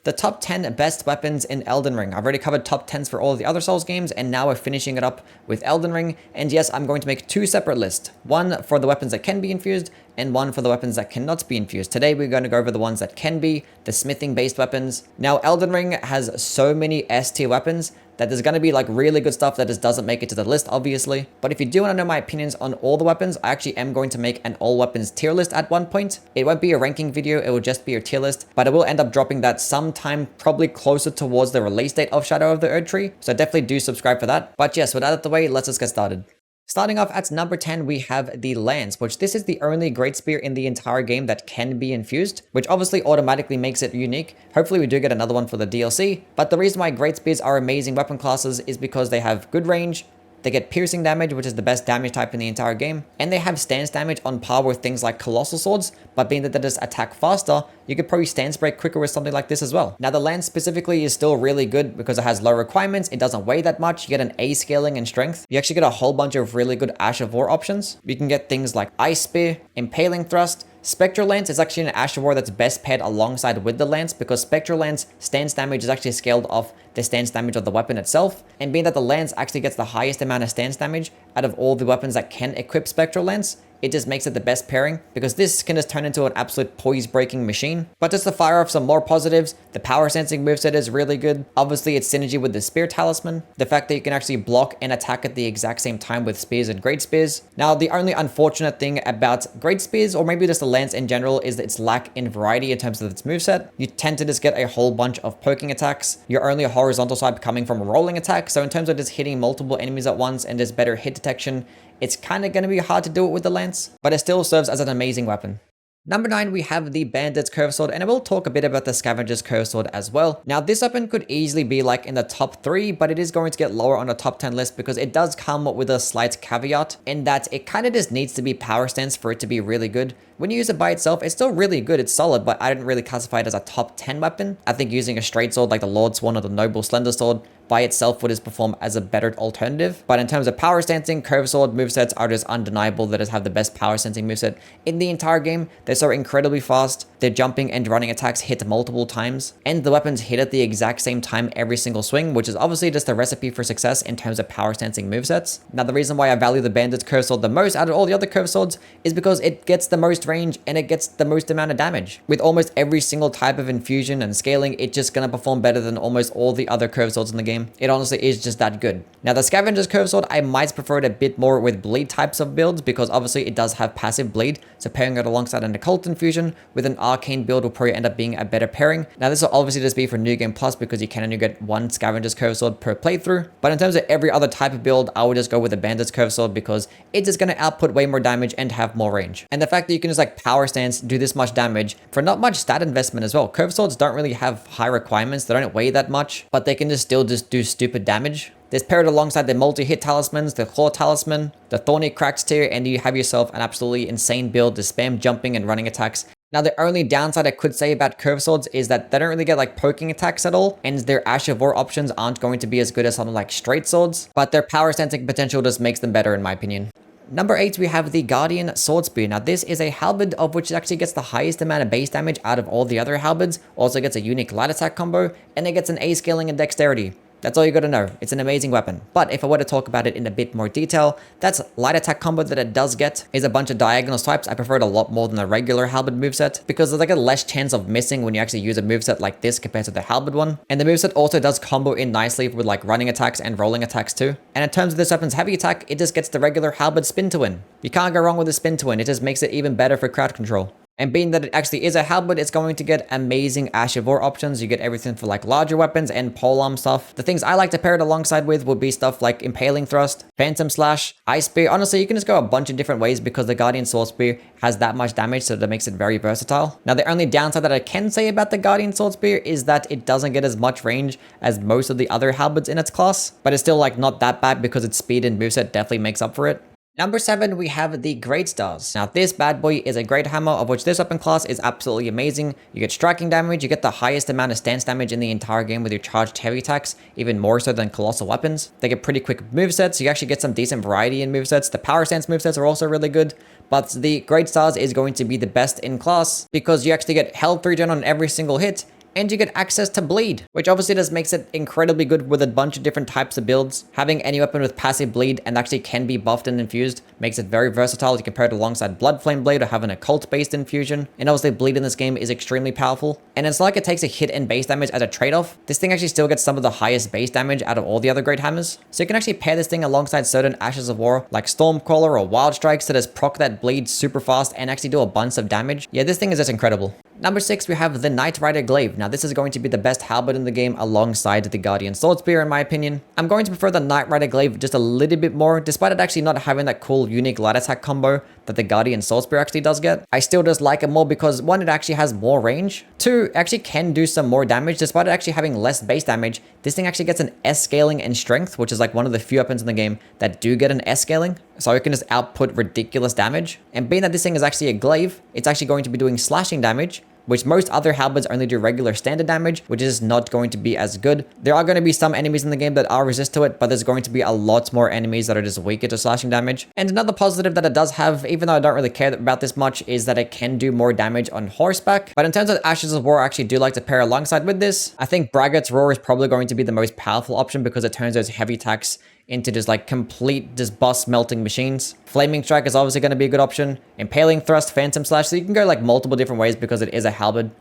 the top 10 best weapons in Elden Ring. I've already covered top 10s for all of the other Souls games, and now we're finishing it up with Elden Ring. And yes, I'm going to make two separate lists. One for the weapons that can be infused, and one for the weapons that cannot be infused. Today, we're going to go over the ones that can be, the smithing-based weapons. Now, Elden Ring has so many S-tier weapons that there's going to be like really good stuff that just doesn't make it to the list, obviously. But if you do want to know my opinions on all the weapons, I actually am going to make an all weapons tier list at one point. It won't be a ranking video, it will just be a tier list, but I will end up dropping that sometime probably closer towards the release date of Shadow of the Erdtree. So definitely do subscribe for that. But yes, with that out of the way, let's just get started. Starting off at number 10, we have the Lance, which this is the only Great Spear in the entire game that can be infused, which obviously automatically makes it unique. Hopefully we do get another one for the DLC, but the reason why Great Spears are amazing weapon classes is because they have good range, they get piercing damage, which is the best damage type in the entire game, and they have stance damage on par with things like Colossal Swords, but being that they just attack faster, you could probably stance break quicker with something like this as well. Now the Lance specifically is still really good because it has low requirements, it doesn't weigh that much, you get an A scaling and strength, you actually get a whole bunch of really good Ash of War options. You can get things like Ice Spear, Impaling Thrust. Spectral Lance is actually an Ash of War that's best paired alongside with the Lance because Spectral Lance stance damage is actually scaled off the stance damage of the weapon itself, and being that the Lance actually gets the highest amount of stance damage out of all the weapons that can equip Spectral Lance, it just makes it the best pairing because this can just turn into an absolute poise-breaking machine. But just to fire off some more positives, the power sensing moveset is really good. Obviously, its synergy with the Spear Talisman, the fact that you can actually block and attack at the exact same time with Spears and Great Spears. Now, the only unfortunate thing about Great Spears, or maybe just the Lance in general, is its lack in variety in terms of its moveset. You tend to just get a whole bunch of poking attacks. You're only a horizontal swipe coming from a rolling attack, so in terms of just hitting multiple enemies at once and just better hit detection, it's kind of going to be hard to do it with the Lance, but it still serves as an amazing weapon. Number 9, we have the Bandit's Curved Sword, and I will talk a bit about the Scavenger's Curved Sword as well. Now, this weapon could easily be like in the top 3, but it is going to get lower on the top 10 list because it does come with a slight caveat in that it kind of just needs to be power stance for it to be really good. When you use it by itself, it's still really good, it's solid, but I didn't really classify it as a top 10 weapon. I think using a straight sword like the Lord Sworn or the Noble Slender Sword by itself would just perform as a better alternative. But in terms of power stancing, Curved Sword movesets are just undeniable. That just have the best power sensing moveset in the entire game. They're so incredibly fast. Their jumping and running attacks hit multiple times, and the weapons hit at the exact same time every single swing, which is obviously just a recipe for success in terms of power stancing movesets. Now, the reason why I value the Bandit's Curved Sword the most out of all the other Curved Swords is because it gets the most range and it gets the most amount of damage. With almost every single type of infusion and scaling, it's just gonna perform better than almost all the other Curved Swords in the game. It honestly is just that good. Now, the Scavenger's Curved Sword, I might prefer it a bit more with bleed types of builds because obviously it does have passive bleed, so pairing it alongside an occult infusion with an arcane build will probably end up being a better pairing. Now, this will obviously just be for New Game Plus because you can only get one Scavenger's Curved Sword per playthrough, but in terms of every other type of build, I would just go with the Bandit's Curved Sword because it's just going to output way more damage and have more range. And the fact that you can just like power stance, do this much damage for not much stat investment as well. Curved Swords don't really have high requirements, they don't weigh that much, but they can just still just do stupid damage. This paired alongside the multi-hit talismans, the Claw Talisman, the Thorny Cracks tier, and you have yourself an absolutely insane build to spam jumping and running attacks. Now, the only downside I could say about Curved Swords is that they don't really get like poking attacks at all, and their Ash of War options aren't going to be as good as something like straight swords, but their power sensing potential just makes them better in my opinion. Number 8, we have the Guardian Sword Spear. Now, this is a halberd of which it actually gets the highest amount of base damage out of all the other halberds, also gets a unique light attack combo, and it gets an A scaling and dexterity. That's all you gotta know. It's an amazing weapon. But if I were to talk about it in a bit more detail, that's light attack combo that it does get is a bunch of diagonal swipes. I prefer it a lot more than the regular halberd moveset because there's like a less chance of missing when you actually use a moveset like this compared to the halberd one. And the moveset also does combo in nicely with like running attacks and rolling attacks too. And in terms of this weapon's heavy attack, it just gets the regular halberd spin to win. You can't go wrong with a spin to win. It just makes it even better for crowd control. And being that it actually is a halberd, it's going to get amazing Ash of War options. You get everything for like larger weapons and polearm stuff. The things I like to pair it alongside with would be stuff like Impaling Thrust, Phantom Slash, Ice Spear. Honestly, you can just go a bunch of different ways because the Guardian Sword Spear has that much damage, so that makes it very versatile. Now, the only downside that I can say about the Guardian Sword Spear is that it doesn't get as much range as most of the other halberds in its class, but it's still like not that bad because its speed and moveset definitely makes up for it. Number 7, we have the Great Stars. Now, this bad boy is a great hammer, of which this weapon class is absolutely amazing. You get striking damage, you get the highest amount of stance damage in the entire game with your charged heavy attacks, even more so than colossal weapons. They get pretty quick movesets, you actually get some decent variety in movesets. The power stance movesets are also really good, but the Great Stars is going to be the best in class because you actually get health regen on every single hit, and you get access to bleed, which obviously just makes it incredibly good with a bunch of different types of builds. Having any weapon with passive bleed and actually can be buffed and infused makes it very versatile. You compare it alongside Blood Flame Blade or having a cult based infusion, and obviously bleed in this game is extremely powerful, and it's like it takes a hit in base damage as a trade-off. This thing actually still gets some of the highest base damage out of all the other great hammers, so you can actually pair this thing alongside certain Ashes of War like Stormcaller or Wild Strikes to just proc that bleed super fast and actually do a bunch of damage. Yeah, this thing is just incredible. Number 6, we have the Knight Rider Glaive. Now this is going to be the best halberd in the game alongside the Guardian Sword Spear in my opinion. I'm going to prefer the Knight Rider Glaive just a little bit more, despite it actually not having that cool unique light attack combo that the Guardian Sword Spear actually does get. I still just like it more because 1, it actually has more range. 2, it actually can do some more damage despite it actually having less base damage. This thing actually gets an S scaling and strength, which is like one of the few weapons in the game that do get an S scaling. So it can just output ridiculous damage. And being that this thing is actually a glaive, it's actually going to be doing slashing damage, which most other halberds only do regular standard damage, which is not going to be as good. There are going to be some enemies in the game that are resist to it, but there's going to be a lot more enemies that are just weaker to slashing damage. And another positive that it does have, even though I don't really care about this much, is that it can do more damage on horseback. But in terms of Ashes of War, I actually do like to pair alongside with this. I think Braggart's Roar is probably going to be the most powerful option because it turns those heavy attacks into just like complete just boss melting machines. Flaming Strike is obviously going to be a good option. Impaling Thrust, Phantom Slash, so you can go like multiple different ways because it is a halberd.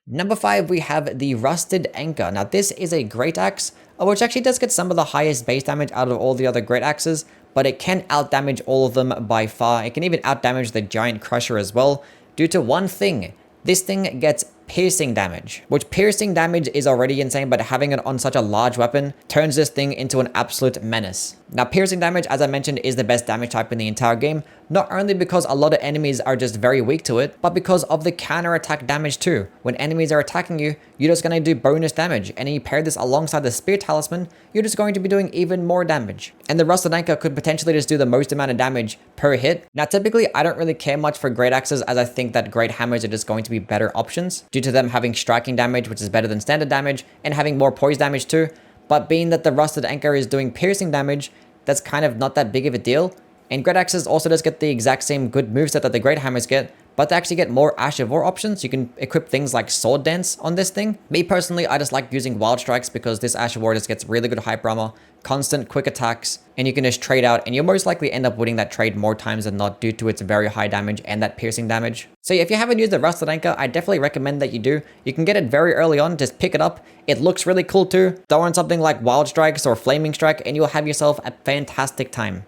Number 5, we have the Rusted Anchor. Now this is a great axe, which actually does get some of the highest base damage out of all the other great axes, but it can out damage all of them by far. It can even out damage the Giant Crusher as well, due to one thing. This thing gets piercing damage, which piercing damage is already insane, but having it on such a large weapon turns this thing into an absolute menace. Now, piercing damage, as I mentioned, is the best damage type in the entire game, not only because a lot of enemies are just very weak to it, but because of the counter attack damage too. When enemies are attacking you, you're just going to do bonus damage, and then you pair this alongside the Spear Talisman, you're just going to be doing even more damage. And the Rusted Anchor could potentially just do the most amount of damage per hit. Now, typically, I don't really care much for great axes, as I think that great hammers are just going to be better options due to them having striking damage, which is better than standard damage, and having more poise damage too. But being that the Rusted Anchor is doing piercing damage, that's kind of not that big of a deal. And great axes also does get the exact same good moveset that the great hammers get, but they actually get more Ash of War options. You can equip things like Sword Dance on this thing. Me personally, I just like using Wild Strikes because this Ash of War just gets really good hyper armor, constant quick attacks, and you can just trade out, and you'll most likely end up winning that trade more times than not due to its very high damage and that piercing damage. So if you haven't used the Rusted Anchor, I definitely recommend that you do. You can get it very early on, just pick it up. It looks really cool too. Throw on something like Wild Strikes or Flaming Strike, and you'll have yourself a fantastic time.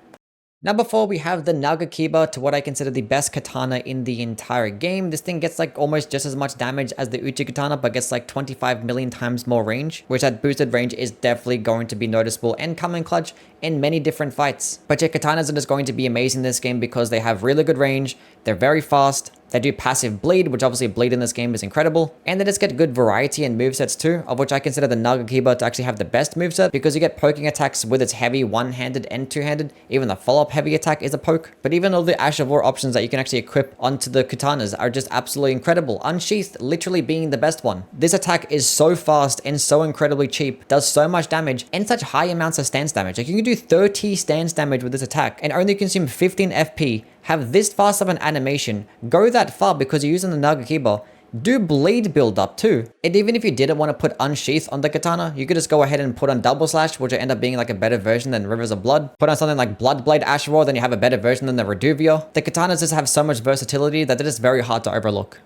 Number 4, we have the Nagakiba, to what I consider the best katana in the entire game. This thing gets like almost just as much damage as the Uchi katana, but gets like 25 million times more range, which at boosted range is definitely going to be noticeable and come in clutch in many different fights. But your katanas are just going to be amazing in this game because they have really good range, they're very fast, they do passive bleed, which obviously bleed in this game is incredible. And they just get good variety in movesets too, of which I consider the Nagakiba to actually have the best moveset because you get poking attacks with its heavy one-handed and two-handed. Even the follow-up heavy attack is a poke. But even all the Ash of War options that you can actually equip onto the katanas are just absolutely incredible. Unsheathed literally being the best one. This attack is so fast and so incredibly cheap, does so much damage and such high amounts of stance damage. Like you can do 30 stance damage with this attack and only consume 15 FP, have this fast of an animation, go that far because you're using the Nagakiba, do bleed build up too. And even if you didn't want to put Unsheath on the katana, you could just go ahead and put on Double Slash, which will end up being like a better version than Rivers of Blood. Put on something like Bloodblade Ash Roar, then you have a better version than the Reduvia. The katanas just have so much versatility that it is very hard to overlook.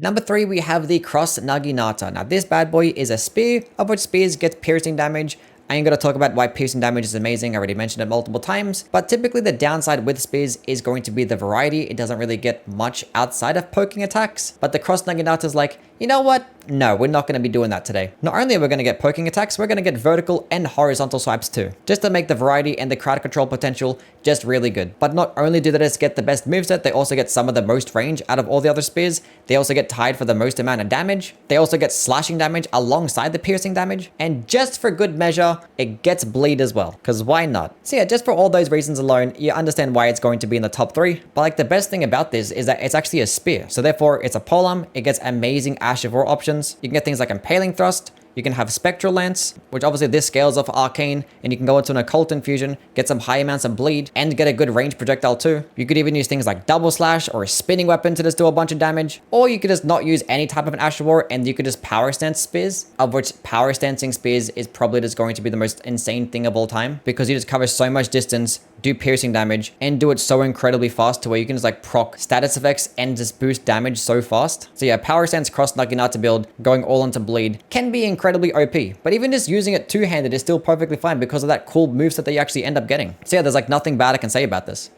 Number 3, we have the Cross Naginata. Now this bad boy is a spear, of which spears get piercing damage. I ain't gonna talk about why piercing damage is amazing, I already mentioned it multiple times, but typically the downside with spears is going to be the variety. It doesn't really get much outside of poking attacks, but the Cross Naginata is like, you know what? No, we're not going to be doing that today. Not only are we going to get poking attacks, we're going to get vertical and horizontal swipes too, just to make the variety and the crowd control potential just really good. But not only do they just get the best moveset, they also get some of the most range out of all the other spears. They also get tied for the most amount of damage. They also get slashing damage alongside the piercing damage. And just for good measure, it gets bleed as well, because why not? So yeah, just for all those reasons alone, you understand why it's going to be in the top 3. But like the best thing about this is that it's actually a spear. So therefore it's a polearm, it gets amazing Ash of War options. You can get things like Impaling Thrust, You can have Spectral Lance, which obviously this scales off Arcane, and you can go into an Occult Infusion, get some high amounts of bleed, and get a good range projectile too. You could even use things like Double Slash or a Spinning Weapon to just do a bunch of damage, or you could just not use any type of an Asher War, and you could just Power Stance Spears, of which Power Stancing Spears is probably just going to be the most insane thing of all time, because you just cover so much distance, do piercing damage, and do it so incredibly fast to where you can just like proc status effects and just boost damage so fast. So yeah, Power Stance Cross Naginata build, going all into bleed, can be incredibly OP, but even just using it two-handed is still perfectly fine because of that cool moveset that you actually end up getting. So yeah, there's like nothing bad I can say about this.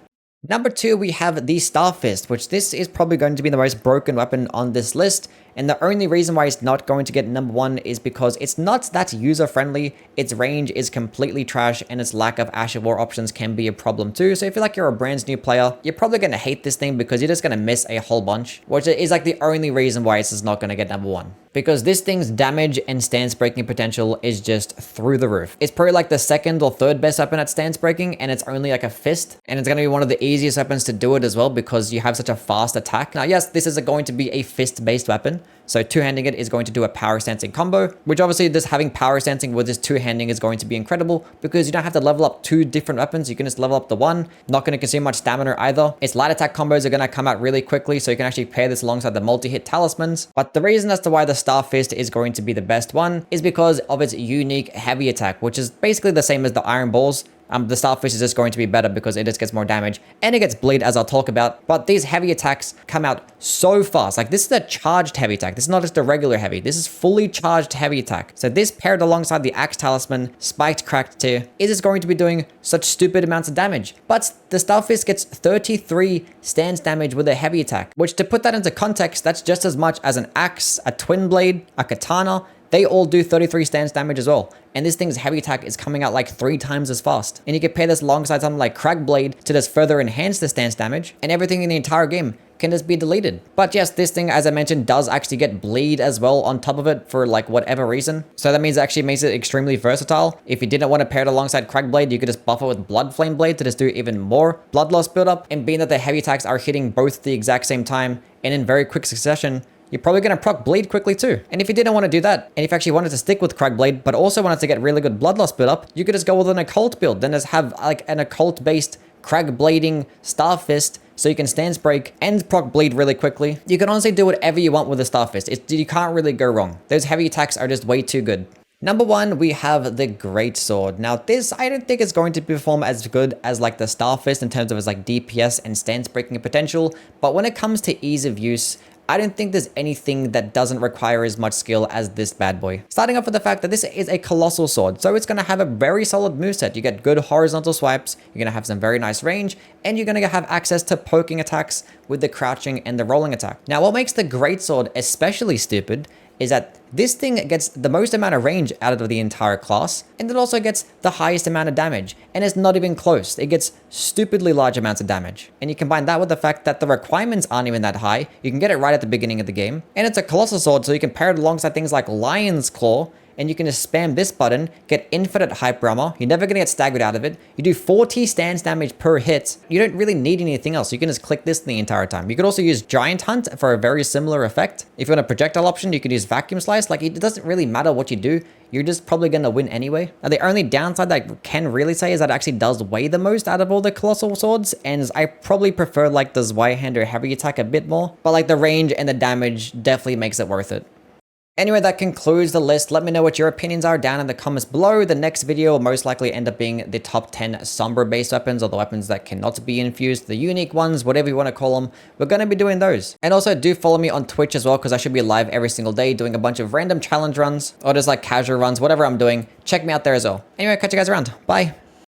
Number 2, we have the Star Fist, which this is probably going to be the most broken weapon on this list. And the only reason why it's not going to get number 1 is because it's not that user-friendly, its range is completely trash, and its lack of Asher War options can be a problem too. So if you're like you're a brand new player, you're probably going to hate this thing because you're just going to miss a whole bunch, which is like the only reason why it's just not going to get number 1. Because this thing's damage and stance breaking potential is just through the roof. It's probably like the 2nd or 3rd best weapon at stance breaking, and it's only like a fist, and it's going to be one of the easiest weapons to do it as well because you have such a fast attack. Now yes, this is going to be a fist-based weapon, so two-handing it is going to do a power stancing combo, which obviously just having power stancing with this two-handing is going to be incredible because you don't have to level up 2 different weapons. You can just level up the one, not going to consume much stamina either. Its light attack combos are going to come out really quickly, so you can actually pair this alongside the multi-hit talismans. But the reason as to why the Star Fist is going to be the best one is because of its unique heavy attack, which is basically the same as the Iron Balls. The Starfish is just going to be better because it just gets more damage and it gets bleed, as I'll talk about. But these heavy attacks come out so fast. Like this is a charged heavy attack. This is not just a regular heavy. This is fully charged heavy attack. So this paired alongside the Axe Talisman, Spiked Cracked Tier, is just going to be doing such stupid amounts of damage. But the Starfish gets 33 stance damage with a heavy attack, which to put that into context, that's just as much as an Axe, a Twin Blade, a Katana. They all do 33 stance damage as well. And this thing's heavy attack is coming out like 3 times as fast. And you can pair this alongside something like Crag Blade to just further enhance the stance damage, and everything in the entire game can just be deleted. But yes, this thing, as I mentioned, does actually get bleed as well on top of it for like whatever reason. So that means it actually makes it extremely versatile. If you didn't want to pair it alongside Crag Blade, you could just buff it with Blood Flame Blade to just do even more blood loss buildup. And being that the heavy attacks are hitting both at the exact same time and in very quick succession, you're probably going to proc bleed quickly too. And if you didn't want to do that, and if you actually wanted to stick with Crag Blade, but also wanted to get really good blood loss build up, you could just go with an occult build, then just have like an occult based Crag Blading Star Fist, so you can stance break and proc bleed really quickly. You can honestly do whatever you want with the Star Fist. You can't really go wrong. Those heavy attacks are just way too good. Number 1, we have the Great Sword. Now this, I don't think it's going to perform as good as like the Star Fist in terms of its like DPS and stance breaking potential, but when it comes to ease of use, I don't think there's anything that doesn't require as much skill as this bad boy. Starting off with the fact that this is a colossal sword, so it's going to have a very solid moveset. You get good horizontal swipes, you're going to have some very nice range, and you're going to have access to poking attacks with the crouching and the rolling attack. Now what makes the Great Sword especially stupid is that this thing gets the most amount of range out of the entire class, and it also gets the highest amount of damage, and it's not even close. It gets stupidly large amounts of damage. And you combine that with the fact that the requirements aren't even that high. You can get it right at the beginning of the game, and it's a colossal sword, so you can pair it alongside things like Lion's Claw, and you can just spam this button, get infinite hyper armor. You're never going to get staggered out of it. You do 40 stance damage per hit. You don't really need anything else. You can just click this the entire time. You could also use Giant Hunt for a very similar effect. If you want a projectile option, you could use Vacuum Slice. Like, it doesn't really matter what you do. You're just probably going to win anyway. Now, the only downside that I can really say is that it actually does weigh the most out of all the colossal swords, and I probably prefer like the Zweihander heavy attack a bit more, but like the range and the damage definitely makes it worth it. Anyway, that concludes the list. Let me know what your opinions are down in the comments below. The next video will most likely end up being the top 10 Somber based weapons, or the weapons that cannot be infused, the unique ones, whatever you want to call them. We're going to be doing those. And also do follow me on Twitch as well, because I should be live every single day doing a bunch of random challenge runs, or just like casual runs, whatever I'm doing. Check me out there as well. Anyway, catch you guys around. Bye.